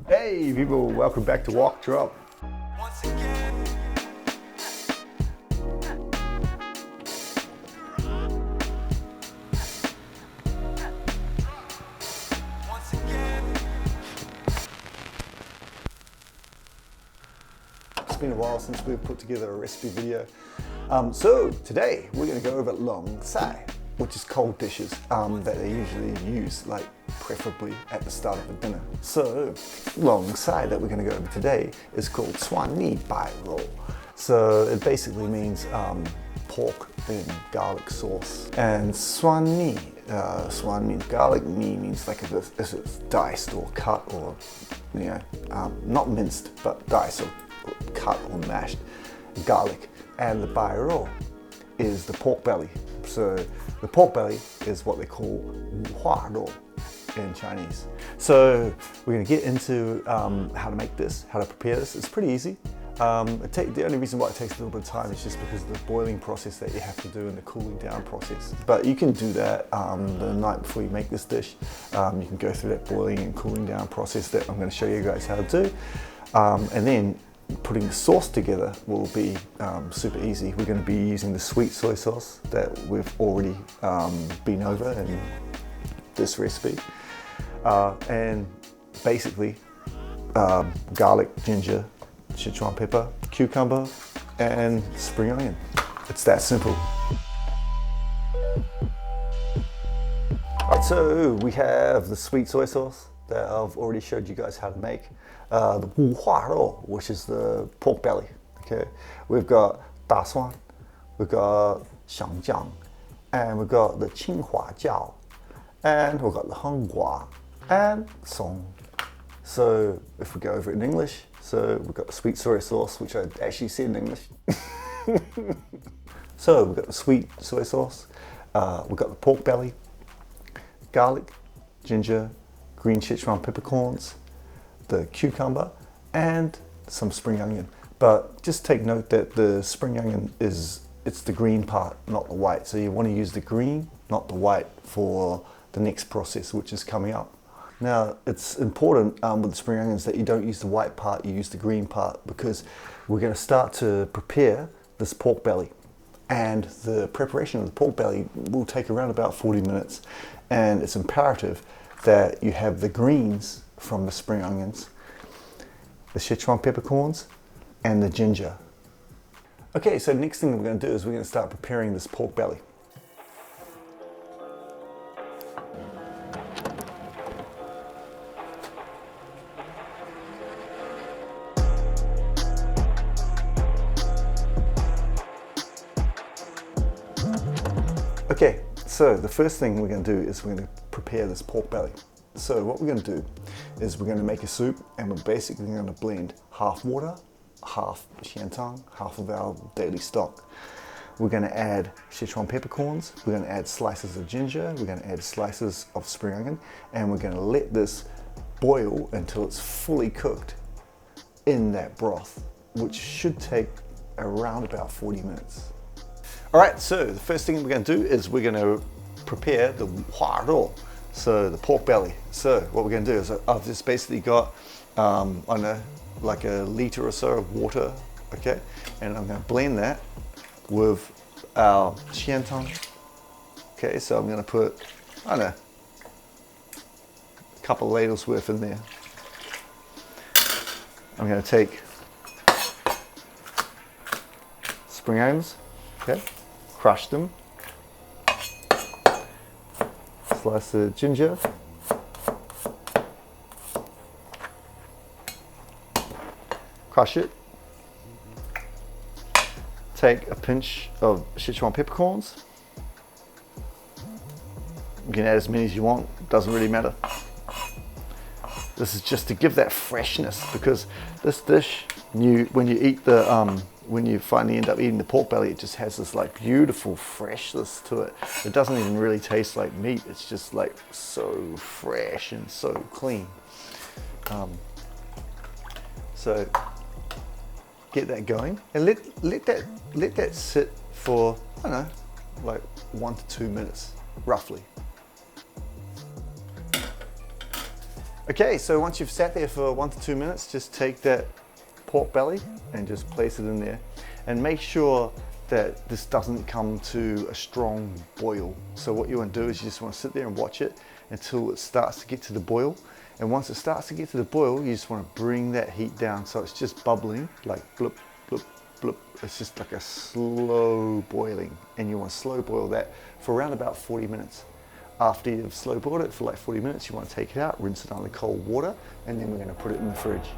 Hey people, welcome back to Walk Drop. Once again. Once again. It's been a while since we've put together a recipe video. So today we're going to go over long sai, which is cold dishes that they usually use, like preferably at the start of a dinner. So long sai that we're going to go over today is called Soànní Báiròu. So it basically means pork in garlic sauce. And Suànní means garlic, mi means like if it's diced or cut or, you know, not minced, but diced or cut or mashed garlic. And the Báiròu is the pork belly. So the pork belly is what they call huārou in Chinese. So we're going to get into how to make this, how to prepare this. It's pretty easy. The only reason why it takes a little bit of time is just because of the boiling process that you have to do and the cooling down process. But you can do that the night before you make this dish. You can go through that boiling and cooling down process that I'm going to show you guys how to do. And then putting the sauce together will be super easy. We're going to be using the sweet soy sauce that we've already been over in this recipe. And basically garlic, ginger, Sichuan pepper, cucumber, and spring onion. It's that simple. Alright, so we have the sweet soy sauce that I've already showed you guys how to make. The huārou, which is the pork belly. Okay, we've got suànní, we've got Xian Tang, and we've got the jiao, and we've got the hengua and song. So if we go over it in English, so we've got the sweet soy sauce, which I actually said in English. So we've got the sweet soy sauce, we've got the pork belly, garlic, ginger, green Sichuan peppercorns, the cucumber, and some spring onion. But just take note that the spring onion it's the green part, not the white. So you want to use the green, not the white, for the next process, which is coming up. Now, it's important with the spring onions that you don't use the white part, you use the green part, because we're going to start to prepare this pork belly. And the preparation of the pork belly will take around about 40 minutes. And it's imperative that you have the greens from the spring onions, the Sichuan peppercorns, and the ginger. Okay, so next thing we're going to do is we're going to start preparing this pork belly. Okay, so the first thing we're going to do is we're going to prepare this pork belly. So what we're going to do is we're going to make a soup, and we're basically going to blend half water, half Xian Tang, half of our daily stock. We're going to add Sichuan peppercorns, we're going to add slices of ginger, we're going to add slices of spring onion, and we're going to let this boil until it's fully cooked in that broth, which should take around about 40 minutes. Alright, so the first thing we're going to do is we're going to prepare the huārou, so the pork belly. So what we're going to do is I've just basically got, I don't know, like a litre or so of water, okay? And I'm going to blend that with our Xian Tang. Okay, so I'm going to put, I don't know, a couple of ladles worth in there. I'm going to take spring onions, okay? Crush them, slice the ginger, crush it, take a pinch of Sichuan peppercorns. You can add as many as you want, doesn't really matter. This is just to give that freshness, because this dish, when you eat the when you finally end up eating the pork belly, it just has this like beautiful freshness to it. It doesn't even really taste like meat. It's just like so fresh and so clean. So get that going and let that sit for, I don't know, like 1 to 2 minutes roughly. Okay, so once you've sat there for 1 to 2 minutes, just take that pork belly and just place it in there. And make sure that this doesn't come to a strong boil. So what you want to do is you just want to sit there and watch it until it starts to get to the boil. And once it starts to get to the boil, you just want to bring that heat down so it's just bubbling, like blip, blip, blip. It's just like a slow boiling. And you want to slow boil that for around about 40 minutes. After you've slow boiled it for like 40 minutes, you want to take it out, rinse it under cold water, and then we're going to put it in the fridge.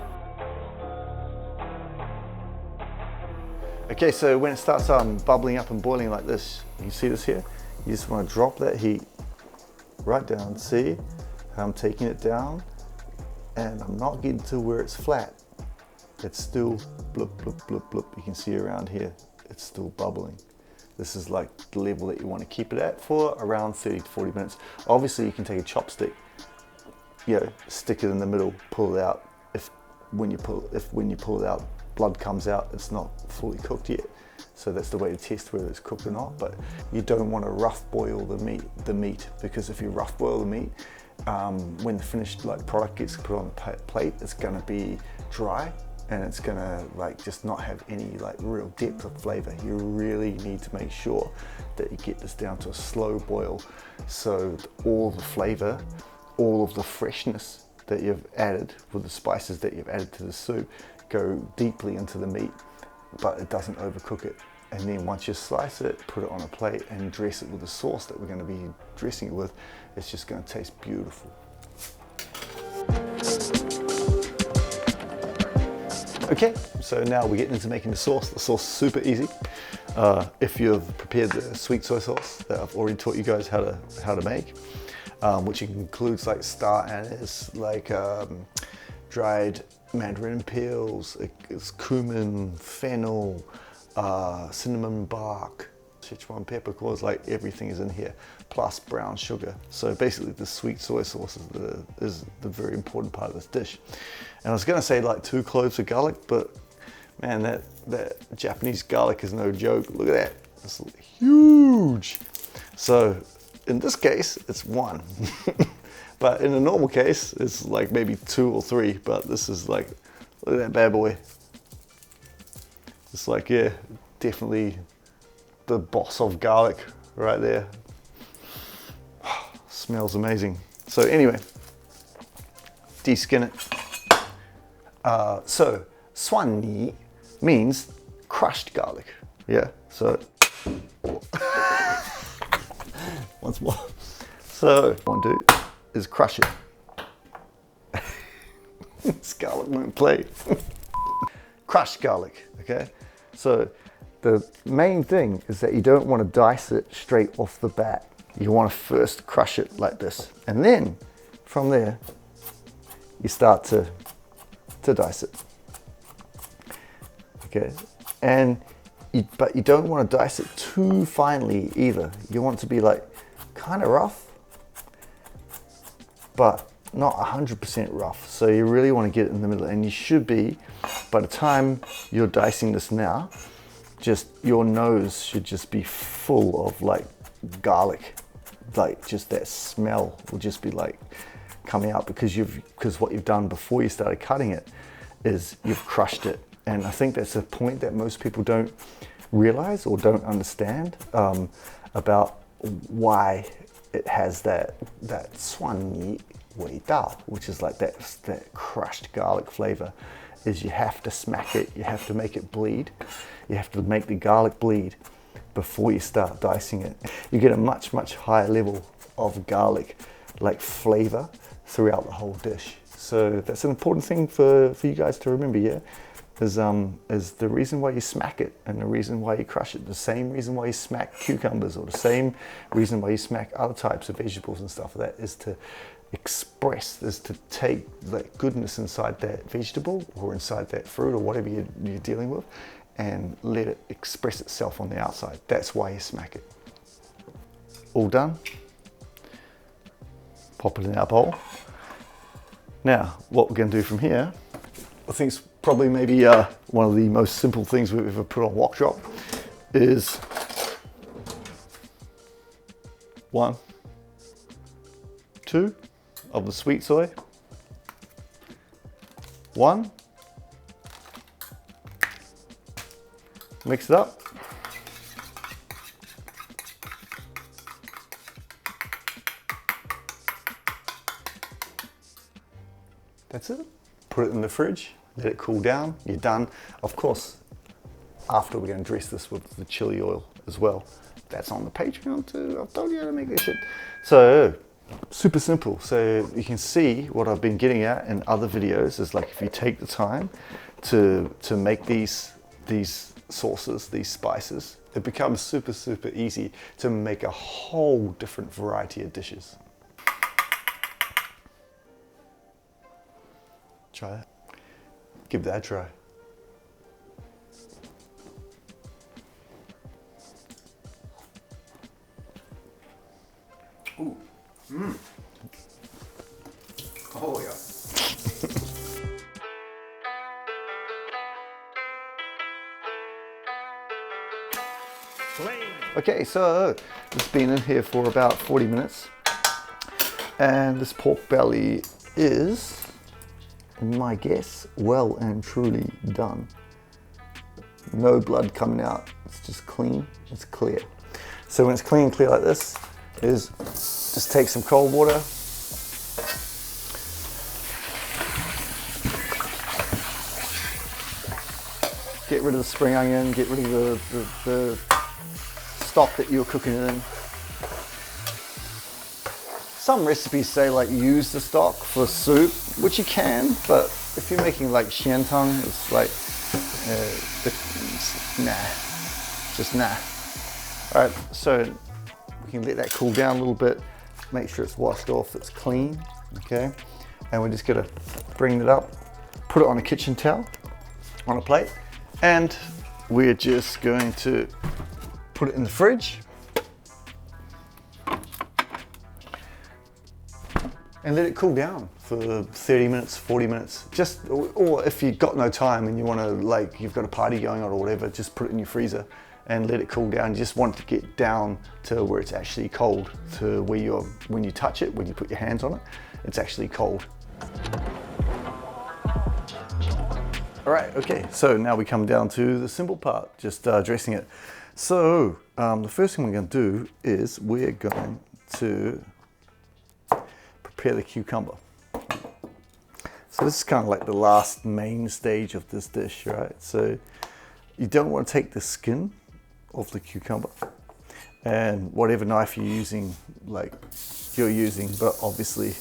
Okay, so when it starts bubbling up and boiling like this, you can see this here, you just want to drop that heat right down. See how I'm taking it down, and I'm not getting to where it's flat. It's still blip, blip, blip, blip. You can see around here, it's still bubbling. This is like the level that you want to keep it at for around 30 to 40 minutes. Obviously you can take a chopstick, stick it in the middle, pull it out. If when you pull it out, blood comes out, it's not fully cooked yet. So that's the way to test whether it's cooked or not. But you don't want to rough boil the meat, because if you rough boil the meat, when the finished product gets put on the plate, it's going to be dry. And it's gonna just not have any real depth of flavor. You really need to make sure that you get this down to a slow boil, so all the flavor, all of the freshness that you've added with the spices that you've added to the soup go deeply into the meat, but it doesn't overcook it. And then once you slice it, put it on a plate and dress it with the sauce that we're going to be dressing it with, it's just going to taste beautiful. Okay, so now we're getting into making the sauce. The sauce is super easy. If you've prepared the sweet soy sauce that I've already taught you guys how to make, which includes star anise, dried mandarin peels, it's cumin, fennel, cinnamon bark, Sichuan peppercorns, everything is in here, plus brown sugar. So basically the sweet soy sauce is the very important part of this dish. And I was gonna say 2 cloves of garlic, but man, that Japanese garlic is no joke. Look at that, it's huge. So in this case, it's 1. But in a normal case, it's maybe 2 or 3, but this is look at that bad boy. It's yeah, definitely the boss of garlic right there. Smells amazing. So anyway, de-skin it. So Suànní means crushed garlic. Yeah, so once more. So what I want to do is crush it. This garlic won't play. Crushed garlic, okay? So the main thing is that you don't want to dice it straight off the bat. You want to first crush it like this. And then from there, you start to dice it. Okay, but you don't want to dice it too finely either. You want it to be kind of rough, but not 100% rough. So you really want to get it in the middle, and you should be, by the time you're dicing this now, just your nose should just be full of garlic. Just that smell will just be coming out, because what you've done before you started cutting it is you've crushed it. And I think that's a point that most people don't realize or don't understand about why it has that 蒜泥 味道, which is that crushed garlic flavor. Is you have to smack it, you have to make it bleed, you have to make the garlic bleed before you start dicing it. You get a much higher level of garlic flavor throughout the whole dish. So that's an important thing for you guys to remember, yeah? Is the reason why you smack it and the reason why you crush it, the same reason why you smack cucumbers, or the same reason why you smack other types of vegetables and stuff like that, is to express, is to take that goodness inside that vegetable or inside that fruit or whatever you're dealing with, and let it express itself on the outside. That's why you smack it. All done. Pop it in our bowl. Now, what we're going to do from here, I think it's probably maybe one of the most simple things we've ever put on wok chop, is 1, 2 of the sweet soy, One. Mix it up. That's it. Put it in the fridge, let it cool down, you're done. Of course, after we're going to dress this with the chili oil as well. That's on the Patreon too. I've told you how to make this shit. So, super simple. So you can see what I've been getting at in other videos is like if you take the time to make these sauces, these spices, it becomes super, super easy to make a whole different variety of dishes. Try it. Give that a try. Ooh. Mm. Oh yeah. Okay, so it's been in here for about 40 minutes. And this pork belly is, my guess, well and truly done. No blood coming out, it's just clean, it's clear. So when it's clean and clear like this, is just take some cold water, get rid of the spring onion, get rid of the stock that you're cooking it in. Some recipes say like use the stock for soup, which you can, but if you're making like Xian Tang, it's like, just nah. All right, so we can let that cool down a little bit, make sure it's washed off, it's clean, okay? And we're just gonna bring it up, put it on a kitchen towel, on a plate, and we're just going to put it in the fridge and let it cool down for 30 minutes, 40 minutes. Just, or if you've got no time and you want to, like, you've got a party going on or whatever, just put it in your freezer and let it cool down. You just want it to get down to where it's actually cold, to where you're, when you touch it, when you put your hands on it, it's actually cold. All right, okay, so now we come down to the simple part, just dressing it. So the first thing we're going to do is we're going to prepare the cucumber. So this is kind of like the last main stage of this dish, right? So you don't want to take the skin of the cucumber, and whatever knife you're using, but obviously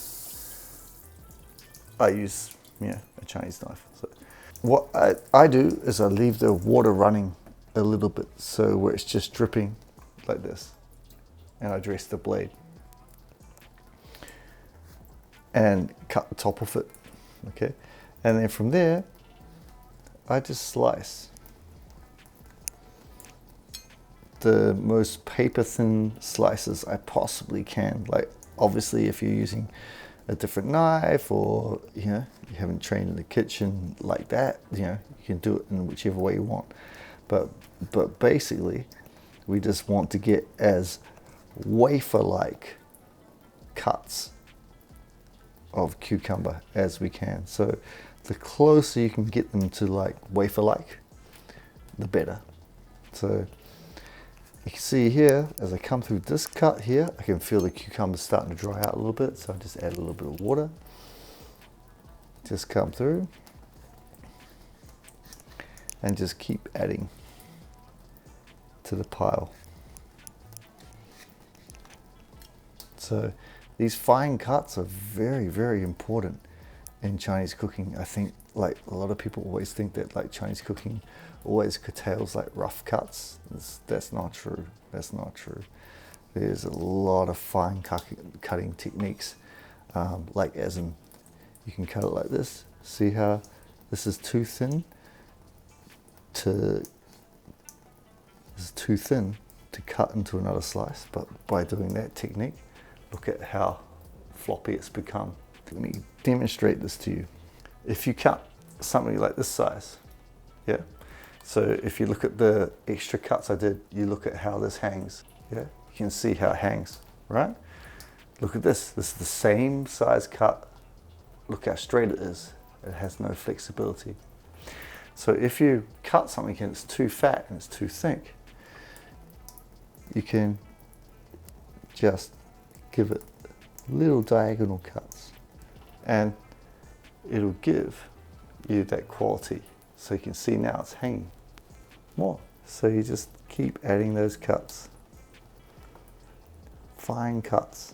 I use, a Chinese knife. So what I do is I leave the water running a little bit, so where it's just dripping like this, and I dress the blade and cut the top of it, okay? And then from there, I just slice the most paper thin slices I possibly can. Like, obviously if you're using a different knife, or you haven't trained in the kitchen like that, you can do it in whichever way you want. But basically, we just want to get as wafer-like cuts of cucumber as we can. So the closer you can get them to like wafer-like, the better. So you can see here, as I come through this cut here, I can feel the cucumber starting to dry out a little bit. So I just add a little bit of water, just come through, and just keep adding to the pile. So these fine cuts are very, very important in Chinese cooking. I think like a lot of people always think that like Chinese cooking always curtails like rough cuts. That's not true. That's not true. There's a lot of fine cutting techniques. Like as in, you can cut it like this. See how this is too thin to cut into another slice, but by doing that technique, look at how floppy it's become. Let me demonstrate this to you. If you cut something like this size, yeah, so if you look at the extra cuts I did, you look at how this hangs, yeah, you can see how it hangs, right? Look at this is the same size cut, look how straight it is, It has no flexibility. So if you cut something and it's too fat and it's too thick, you can just give it little diagonal cuts and it'll give you that quality. So you can see now it's hanging more. So you just keep adding those cuts, fine cuts,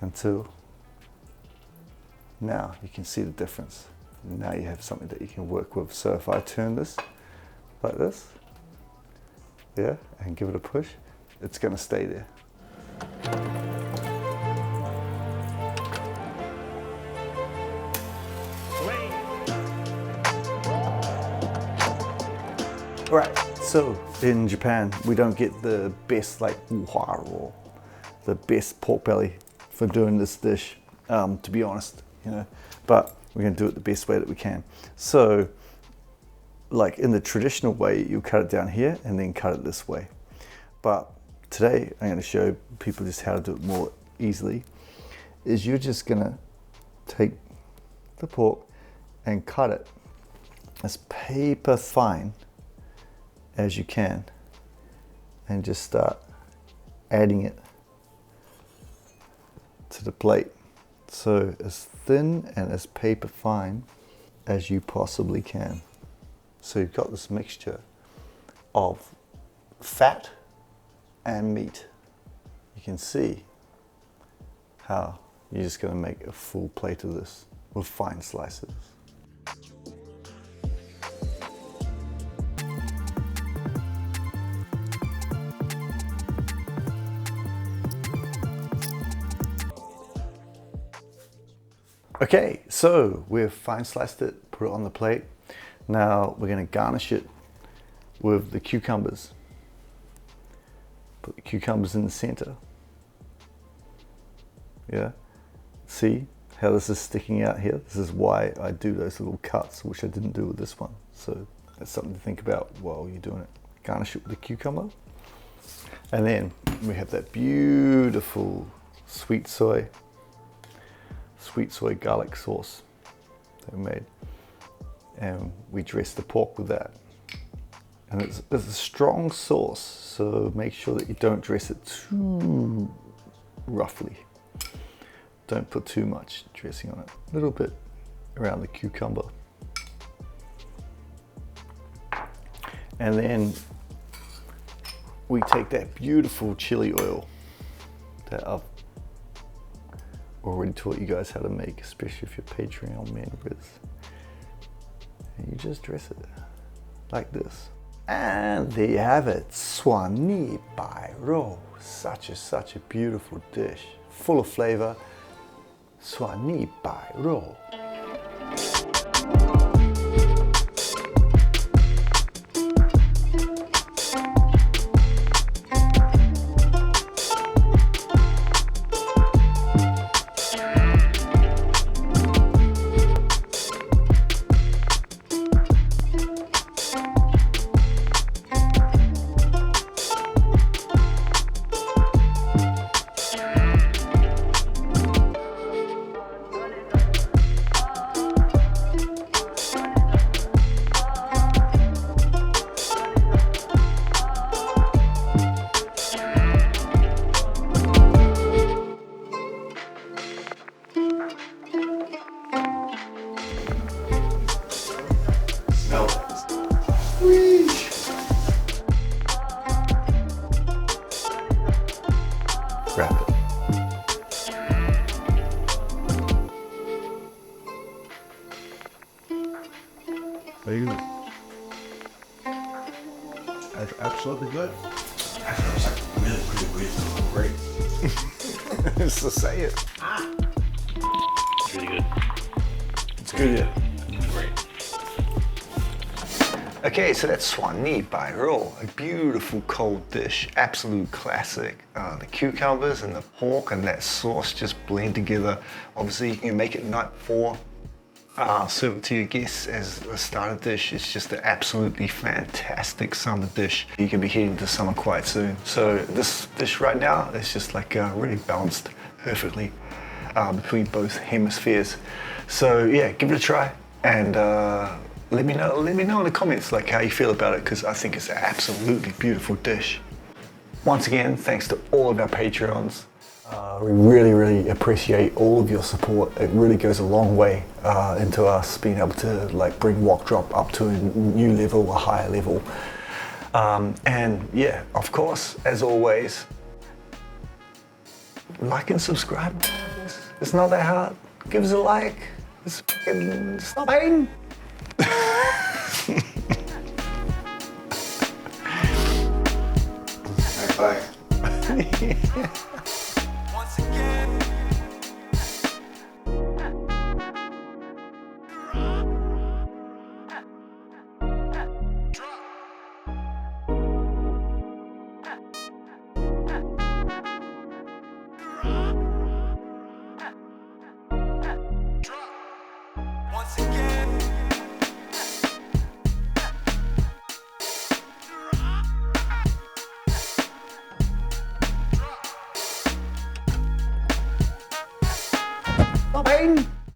until now you can see the difference. Now you have something that you can work with. So if I turn this like this, yeah, and give it a push, it's going to stay there. Right, so in Japan, we don't get the best like wuha or the best pork belly for doing this dish, to be honest, you know, but we're going to do it the best way that we can. So, like in the traditional way, you cut it down here and then cut it this way. But today, I'm going to show people just how to do it more easily. Is you're just going to take the pork and cut it as paper fine as you can, and just start adding it to the plate. So as thin and as paper fine as you possibly can. So you've got this mixture of fat and meat. You can see how you're just going to make a full plate of this with fine slices. Okay, so we've fine sliced it, put it on the plate. Now we're going to garnish it with the cucumbers. Put the cucumbers in the center. Yeah, see how this is sticking out here? This is why I do those little cuts, which I didn't do with this one. So that's something to think about while you're doing it. Garnish it with the cucumber. And then we have that beautiful sweet soy garlic sauce that we made, and we dress the pork with that. And it's a strong sauce, so make sure that you don't dress it too roughly. Don't put too much dressing on it. A little bit around the cucumber. And then we take that beautiful chili oil that I've already taught you guys how to make, especially if you're Patreon members. And you just dress it like this. And there you have it, Suànní Báiròu. Such a beautiful dish, full of flavor. Suànní Báiròu. Wrap it. Very good. That's absolutely good. That was like really great. Just to say it. It's really good. It's good, yeah. Great. Okay, so that's Suànní Báiròu, a beautiful cold dish, absolute classic. The cucumbers and the pork and that sauce just blend together. Obviously, you can make it night before, serve it to your guests as a starter dish. It's just an absolutely fantastic summer dish. You can be heading to summer quite soon. So this dish right now is just like really balanced perfectly between both hemispheres. So yeah, give it a try and let me know in the comments like how you feel about it, because I think it's an absolutely beautiful dish. Once again, thanks to all of our Patreons. We really appreciate all of your support. It really goes a long way into us being able to like bring Wok Drop up to a new level, a higher level. And yeah, of course, as always, like and subscribe. It's not that hard. Give us a like. It's not pain. Bye. Once again. Once again. Not pain.